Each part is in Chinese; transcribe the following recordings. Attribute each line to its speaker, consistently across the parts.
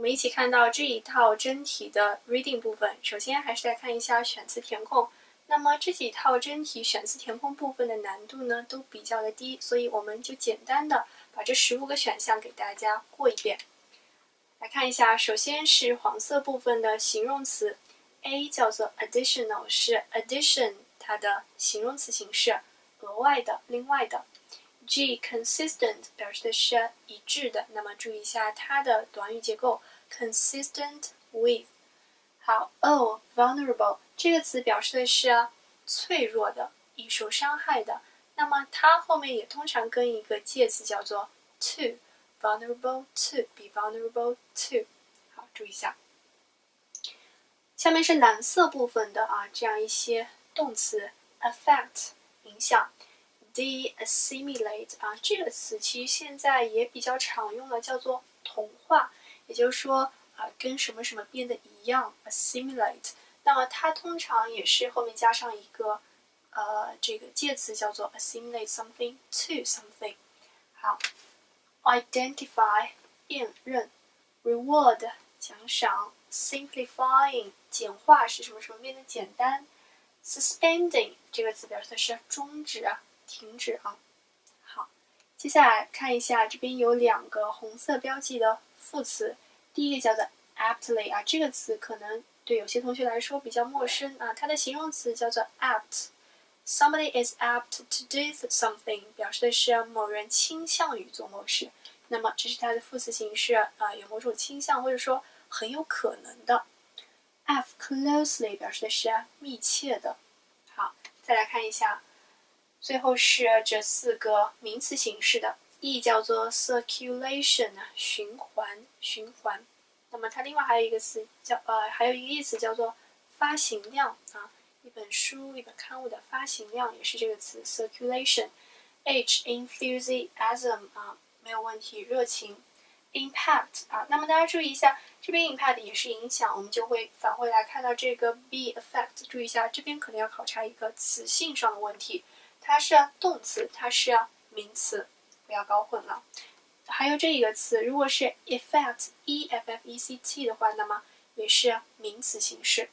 Speaker 1: 们一起看到这一套真题的 reading 部分。首先还是来看一下选词填空。那么这几套真题选词填空部分的难度呢都比较的低，所以我们就简单的把这15个选项给大家过一遍。来看一下，首先是黄色部分的形容词 A 叫做 additional， 是 addition 它的形容词形式，额外的、另外的。G consistent 表示的是一致的，那么注意一下它的短语结构 consistent with。 好， O vulnerable 这个词表示的是脆弱的、易受伤害的，那么它后面也通常跟一个介词叫做 to， vulnerable to， be vulnerable to。 好，注意一下。下面是蓝色部分的这样一些动词 affect 影响。De-assimilate 这个词其实现在也比较常用了，叫做同化，也就是说跟什么什么变得一样 assimilate。 那么它通常也是后面加上一个这个介词叫做 assimilate something to something。 好， identify 辨认， reward 奖赏， simplifying 简化使什么什么变得简单， suspending 这个词表示的是终止停止好，接下来看一下，这边有2个红色标记的副词。第一个叫做 aptly 这个词可能对有些同学来说比较陌生它的形容词叫做 apt。 Somebody is apt to do something 表示的是某人倾向于做某事，那么这是它的副词形式有某种倾向或者说很有可能的。F closely 表示的是密切的。好，再来看一下，最后是这4个名词形式的 E 叫做 circulation 循环。那么它另外还有一个词还有一个意思叫做发行量一本书、一本刊物的发行量也是这个词 circulation。 H enthusiasm 没有问题，热情。Impact 那么大家注意一下，这边 impact 也是影响，我们就会返回来看到这个 be effect。 注意一下，这边可能要考察一个词性上的问题，它是动词，它是名词，不要搞混了。还有这一个词，如果是 effect E-F-F-E-C-T 的话，那么也是名词形式。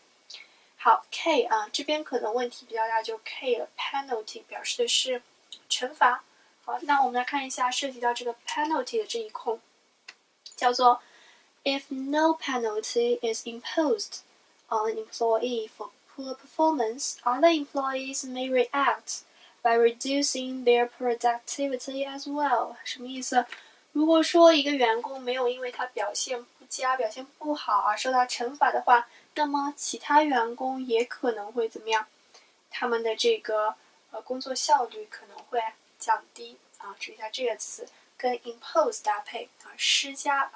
Speaker 1: 好， K 这边可能问题比较大，就 K 了 penalty 表示的是惩罚。好，那我们来看一下涉及到这个 penalty 的这一空，叫做 If no penalty is imposed on an employee for poor performance, other employees may react by reducing their productivity as well。 什么意思？如果说一个员工没有因为他表现不佳、表现不好而受到惩罚的话，那么其他员工也可能会怎么样？他们的这个工作效率可能会降低注意一下这个词跟 impose 搭配施加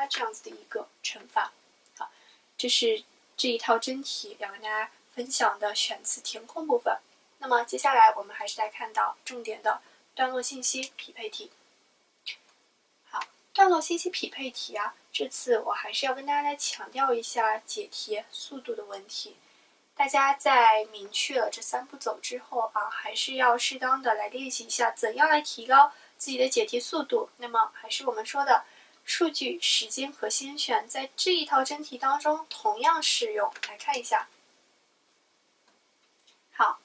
Speaker 1: 这样子的一个惩罚。好，这是这一套真题要跟大家分享的选词填空部分。那么接下来我们还是来看到重点的段落信息匹配题。好，段落信息匹配题这次我还是要跟大家来强调一下解题速度的问题。大家在明确了这3步走之后还是要适当的来练习一下怎样来提高自己的解题速度。那么还是我们说的数据、时间和先选在这一套真题当中同样适用。来看一下，好，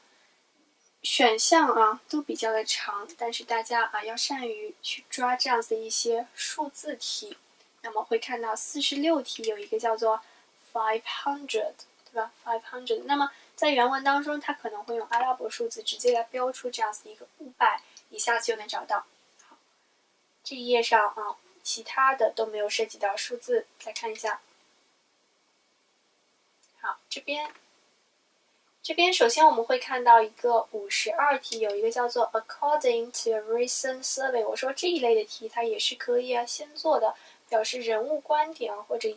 Speaker 1: 选项都比较的长，但是大家要善于去抓这样子的一些数字题。那么会看到46题有一个叫做500，对吧？500。那么在原文当中，它可能会用阿拉伯数字直接来标出这样子的一个500，一下子就能找到。好，这一页上其他的都没有涉及到数字。再看一下，好，这边首先我们会看到一个52题，有一个叫做 According to a recent survey。 我说这一类的题它也是可以先做的，表示人物观点或者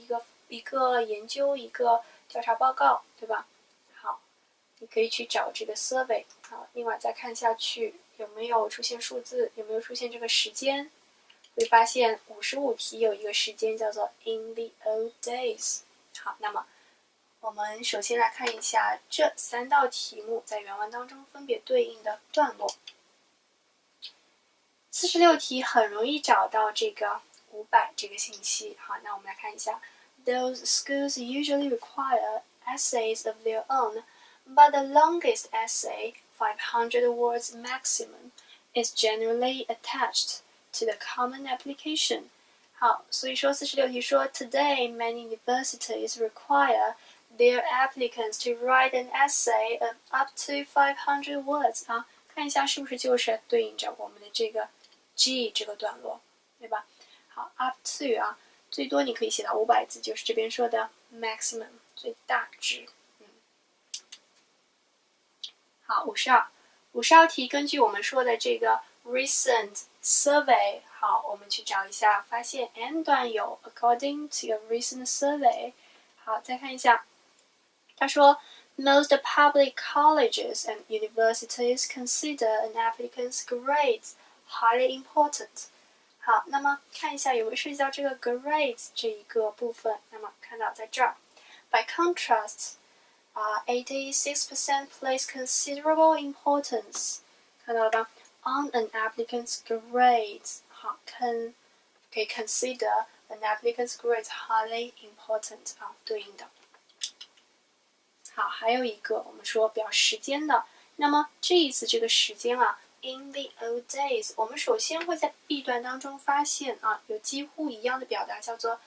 Speaker 1: 一个研究、一个调查报告，对吧？好，你可以去找这个 survey。好，另外再看下去有没有出现数字，有没有出现这个时间。会发现55题有一个时间叫做 In the old days。 好，那么我们首先来看一下这3道题目在原文当中分别对应的段落。46题很容易找到这个500这个信息。好，那我们来看一下 ，Those schools usually require essays of their own, but the longest essay, 500 words maximum, is generally attached to the common application. 好，所以说46题说 Today many universities require their applicants to write an essay of up to 500 words 啊，看一下是不是就是对应着我们的这个 G 这个段落，对吧？好 ，up to 啊，最多你可以写到500字，就是这边说的 maximum 最大值。好，52题，根据我们说的这个 recent survey， 好，我们去找一下，发现 N 段有 according to a recent survey。好，再看一下，他说 most public colleges and universities consider an applicant's grades highly important。好，那么看一下有没有涉及到这个 grades 这一个部分。那么看到在这儿 ，by contrast。86% place considerable importance， 看到了吧 ？On an applicant's grades， 好，可以 consider an applicant's grades highly important 啊，对应的。好，还有一个我们说表时间的，那么这一次这个时间啊 ，in the old days， 我们首先会在 B 段当中发现啊，有几乎一样的表达，叫做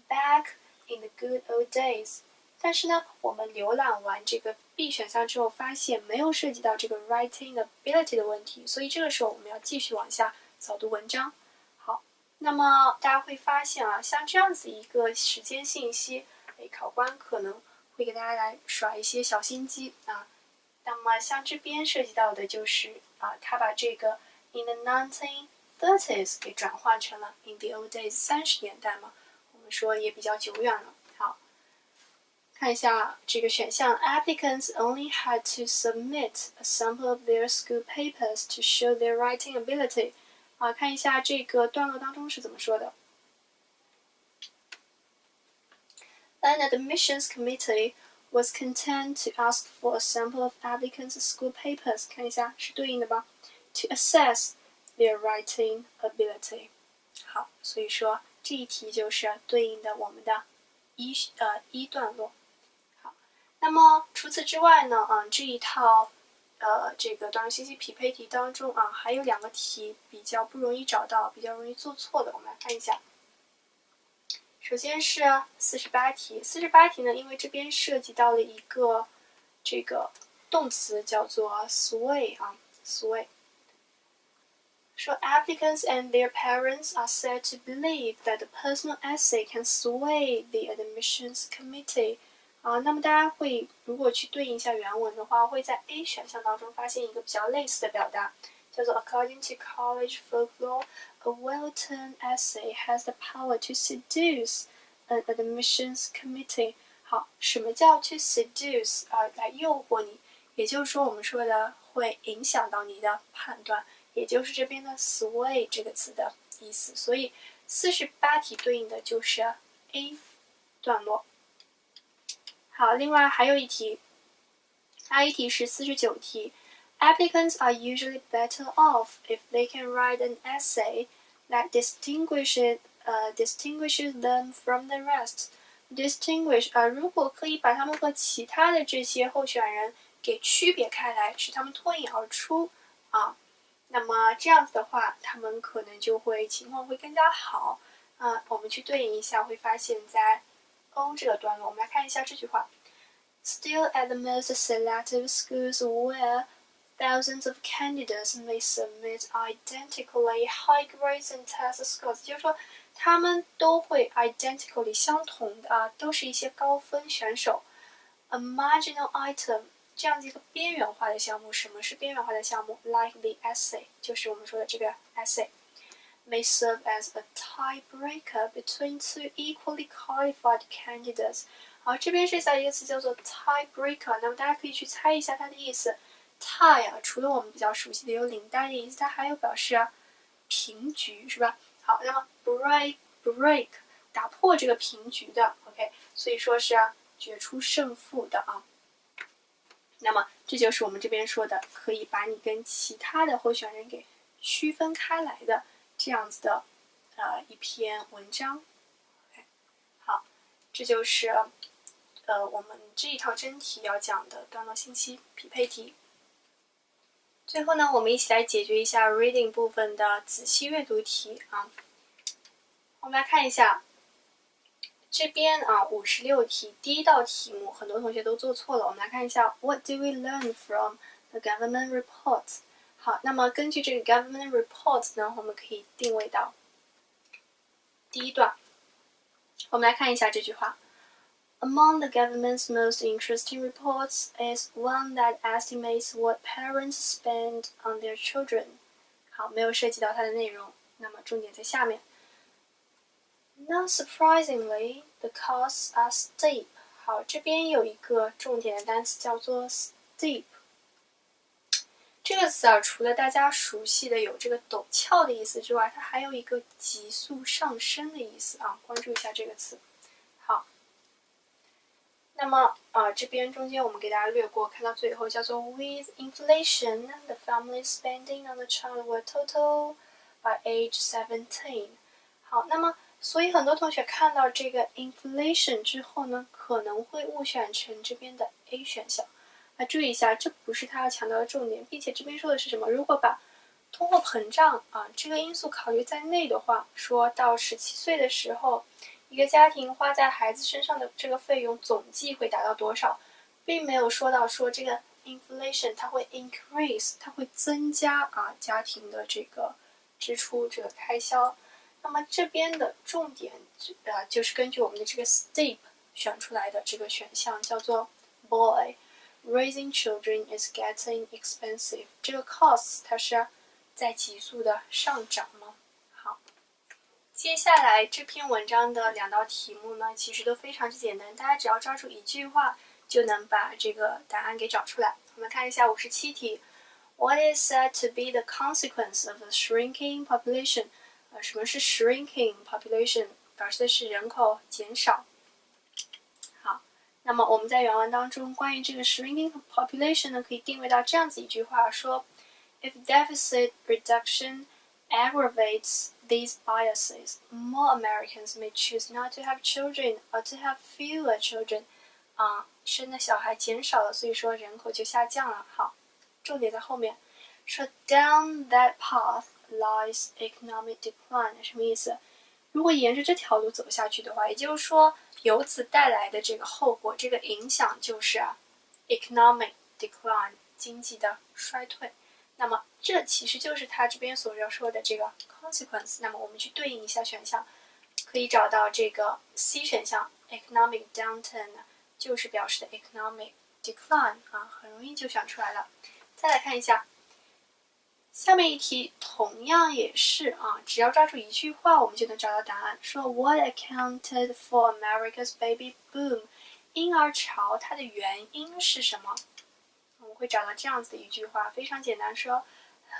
Speaker 1: back in the good old days。但是呢，我们浏览完这个 B 选项之后，发现没有涉及到这个 writing ability 的问题，所以这个时候我们要继续往下扫读文章。好，那么大家会发现啊，像这样子一个时间信息，考官可能会给大家来耍一些小心机啊。那么像这边涉及到的就是啊，他把这个 in the 1930s 给转换成了 in the old days 30年代嘛，我们说也比较久远了。好。看一下这个选项 ，applicants only had to submit a sample of their school papers to show their writing ability。啊，看一下这个段落当中是怎么说的。An admissions committee was content to ask for a sample of applicants' school papers。看一下是对应的吧 ？To assess their writing ability。好，所以说这一题就是对应的我们的一段落。那么除此之外呢，这一套这个段落信息匹配题当中啊，还有2个题比较不容易找到，比较容易做错的，我们来看一下。首先是48题，48题呢，因为这边涉及到了一个这个动词叫做 sway 啊 ，sway。说 applicants and their parents are said to believe that the personal essay can sway the admissions committee。啊，那么大家会如果去对应一下原文的话，会在 A 选项当中发现一个比较类似的表达，叫做 According to college folklore, a well-turned essay has the power to seduce an admissions committee。好，什么叫 to seduce 啊？来诱惑你，也就是说我们说的会影响到你的判断，也就是这边的 sway 这个词的意思。所以48题对应的就是 A 段落。好，另外还有一题是49题。Applicants are usually better off if they can write an essay that distinguishes them from the rest. Distinguish 如果可以把他们和其他的这些候选人给区别开来，使他们脱颖而出啊，那么这样子的话，他们可能就会情况会更加好啊。我们去对应一下，会发现在 O 这个段落，我们来看一下这句话。Still at the most selective schools where thousands of candidates may submit identically high grades and test scores， 就是说他们都会 identically 相同的啊，都是一些高分选手。A marginal item 这样子一个边缘化的项目，什么是边缘化的项目 ？Like the essay， 就是我们说的这个 essay。May serve as a tiebreaker between two equally qualified candidates。好，这边是下一个词叫做 tiebreaker， 那么大家可以去猜一下它的意思。tie 啊，除了我们比较熟悉的有领带的意思，它还有表示平局，是吧？好，那么 break 打破这个平局的 ，OK， 所以说是决出胜负的啊。那么这就是我们这边说的，可以把你跟其他的候选人给区分开来的这样子的一篇文章。好，这就是我们这一套真题要讲的段落信息匹配题。最后呢，我们一起来解决一下 reading 部分的仔细阅读题啊。我们来看一下这边56题，第一道题目很多同学都做错了。我们来看一下 What do we learn from the government report？ 好，那么根据这个 government report 呢，我们可以定位到第一段。我们来看一下这句话。Among the government's most interesting reports is one that estimates what parents spend on their children. 好，没有涉及到它的内容，那么重点在下面。Not surprisingly, the costs are steep. 好，这边有一个重点的单词叫做 steep。这个词除了大家熟悉的有这个陡峭的意思之外，它还有一个急速上升的意思啊，关注一下这个词。好。那么这边中间我们给大家略过，看到最后叫做 With inflation, the family spending on the child will total by age 17. 好，那么所以很多同学看到这个 inflation 之后呢，可能会误选成这边的 A 选项。注意一下，这不是他要强调的重点，并且这边说的是什么？如果把通货膨胀这个因素考虑在内的话，说到17岁的时候。一个家庭花在孩子身上的这个费用总计会达到多少，并没有说到说这个 inflation 它会 increase， 它会增加家庭的这个支出这个开销。那么这边的重点就是根据我们的这个 steep 选出来的这个选项叫做 boy raising children is getting expensive。 这个 costs 它是在急速的上涨吗？接下来这篇文章的2道题目呢，其实都非常之简单，大家只要抓住一句话就能把这个答案给找出来。我们看一下57题 What is said to be the consequence of a shrinking population？ 什么是 shrinking population？ 表示的是人口减少。好，那么我们在原文当中关于这个 shrinking population 呢，可以定位到这样子一句话，说 If deficit reduction aggravates these biases, more Americans may choose not to have children or to have fewer children. 生的小孩减少了，所以说人口就下降了。好，重点在后面，说 down that path lies economic decline， 什么意思？如果沿着这条路走下去的话，也就是说由此带来的这个后果，这个影响就是economic decline， 经济的衰退。那么这其实就是他这边所要说的这个 consequence。 那么我们去对应一下选项，可以找到这个 C 选项 economic downturn 就是表示的 economic decline 很容易就选出来了。再来看一下下面一题，同样也是只要抓住一句话我们就能找到答案，说 What accounted for America's baby boom？ 婴儿潮它的原因是什么？我们会找到这样子的一句话，非常简单，说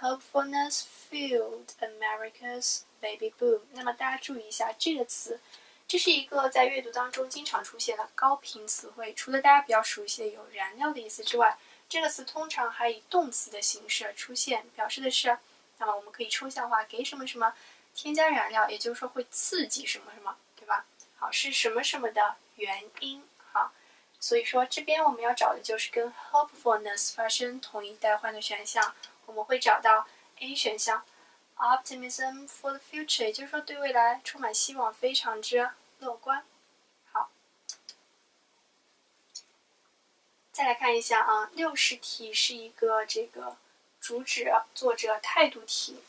Speaker 1: Hopefulness fueled America's baby boom。 那么大家注意一下这个词，这是一个在阅读当中经常出现的高频词汇，除了大家比较熟悉的有燃料的意思之外，这个词通常还以动词的形式出现，表示的是那么我们可以抽象化，给什么什么添加燃料，也就是说会刺激什么什么，对吧？好，是什么什么的原因。好，所以说这边我们要找的就是跟 hopefulness 发生同义代换的选项，我们会找到 A 选项 optimism for the future， 也就是说对未来充满希望，非常之乐观。好，再来看一下60题是一个这个主旨作者态度题。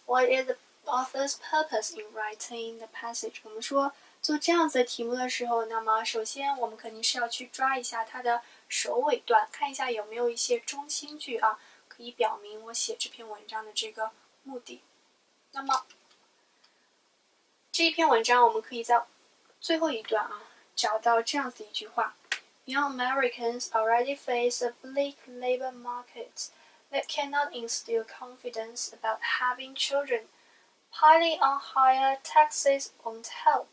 Speaker 1: What is the author's purpose in writing the passage？ 我们说做这样子的题目的时候，那么首先我们肯定是要去抓一下它的首尾段，看一下有没有一些中心句可以表明我写这篇文章的这个目的。那么这一篇文章我们可以在最后一段找到这样子一句话， Young Americans already face a bleak labor market that cannot instill confidence about having children. Piling on higher taxes won't help.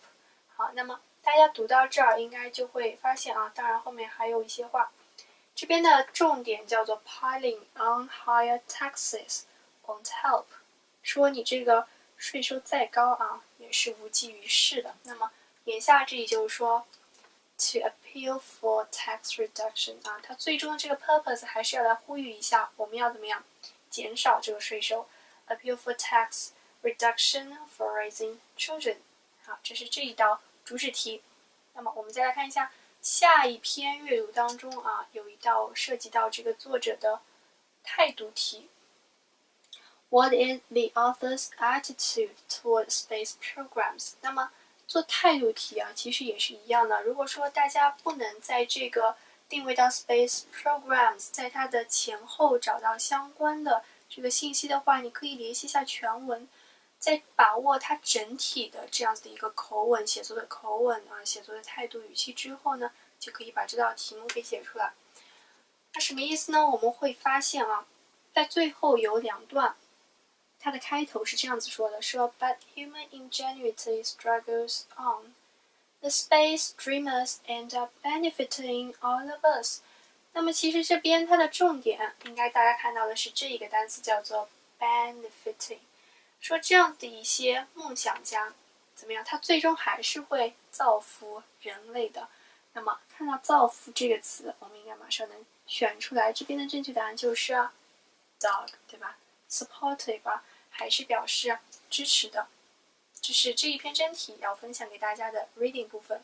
Speaker 1: 好，那么大家读到这儿应该就会发现当然后面还有一些话，这边的重点叫做 piling on higher taxes won't help， 说你这个税收再高也也是无济于事的。那么言下之意就是说 to appeal for tax reduction 啊，它最终的这个 purpose 还是要来呼吁一下我们要怎么样减少这个税收 appeal for tax reduction for raising children。 好，这是这一道主旨题。那么我们再来看一下下一篇阅读当中啊，有一道涉及到这个作者的态度题。What is the author's attitude toward space programs？ 那么做态度题啊，其实也是一样的。如果说大家不能在这个定位到 space programs， 在它的前后找到相关的这个信息的话，你可以联系一下全文，在把握它整体的这样子的一个口吻，写作的口吻啊，写作的态度语气之后呢，就可以把这道题目给写出来。那什么意思呢？我们会发现啊，在最后有两段，它的开头是这样子说的，说 But human ingenuity struggles on. The space dreamers end up benefiting all of us. 那么其实这边它的重点应该大家看到的是这一个单词叫做 benefiting， 说这样的一些梦想家怎么样，他最终还是会造福人类的。那么看到造福这个词，我们应该马上能选出来，这边的正确答案就是 dog， 对吧？ supportive 啊，还是表示支持的。这是这一篇真题要分享给大家的 reading 部分。